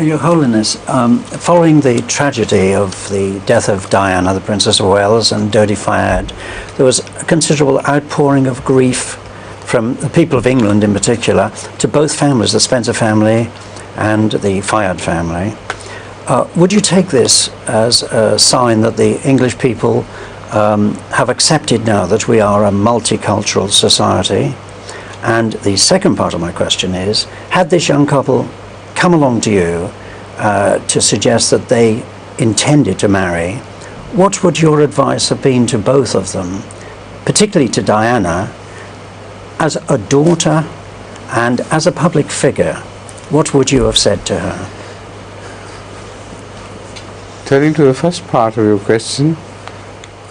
Your Holiness, following the tragedy of the death of Diana, the Princess of Wales, and Dodi Fayed, there was a considerable outpouring of grief from the people of England in particular to both families, the Spencer family and the Fayed family. Would you take this as a sign that the English people have accepted now that we are a multicultural society? And the second part of my question is, had this young couple come along to you to suggest that they intended to marry, what would your advice have been to both of them, particularly to Diana, as a daughter and as a public figure? What would you have said to her? Turning to the first part of your question,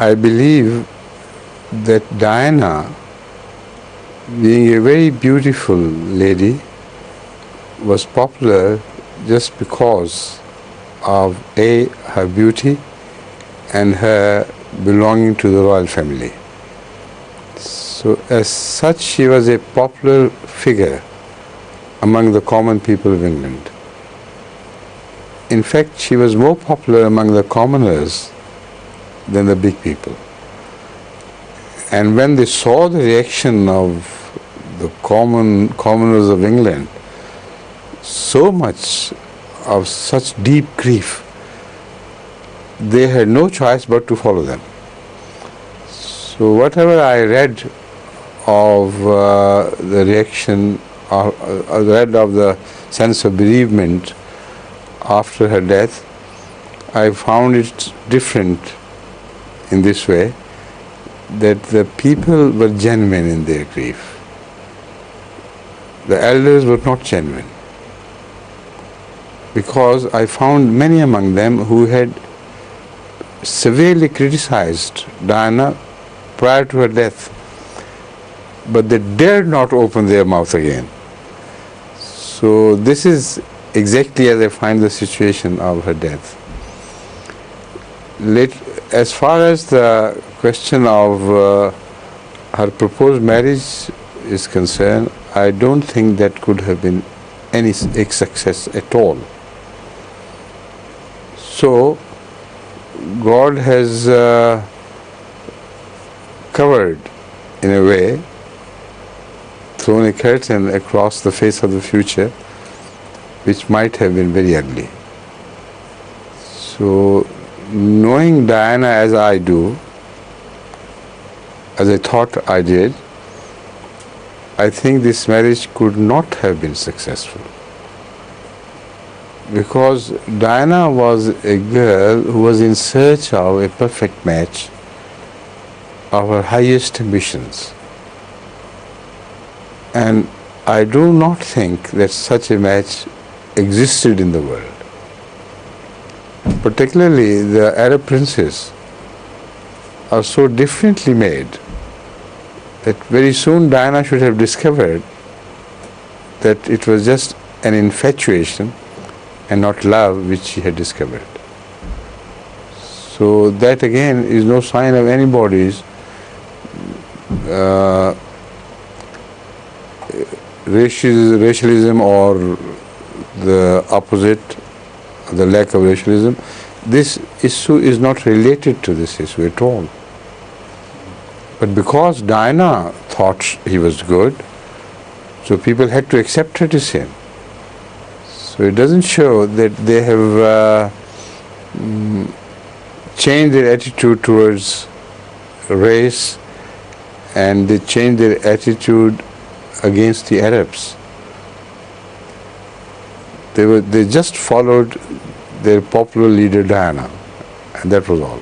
I believe that Diana, being a very beautiful lady, was popular just because of her beauty and her belonging to the royal family. So as such, she was a popular figure among the common people of England. In fact, she was more popular among the commoners than the big people. And when they saw the reaction of the commoners of England, so much of such deep grief, they had no choice but to follow them. So whatever I read of the reaction, read of the sense of bereavement after her death, I found it different in this way, that the people were genuine in their grief. The elders were not genuine, because I found many among them who had severely criticized Diana prior to her death, but they dared not open their mouth again. So this is exactly as I find the situation of her death. As far as the question of her proposed marriage is concerned, I don't think that could have been any success at all. So God has covered, in a way, thrown a curtain across the face of the future, which might have been very ugly. So knowing Diana as I do, as I thought I did, I think this marriage could not have been successful, because Diana was a girl who was in search of a perfect match of her highest ambitions. And I do not think that such a match existed in the world. Particularly the Arab princes are so differently made that very soon Diana should have discovered that it was just an infatuation and not love which she had discovered. So that again is no sign of anybody's racialism or the opposite, the lack of racialism. This issue is not related to this issue at all. But because Diana thought he was good, so people had to accept her to sin. So it doesn't show that they have changed their attitude towards race, and they changed their attitude against the Arabs. They just followed their popular leader Diana, and that was all.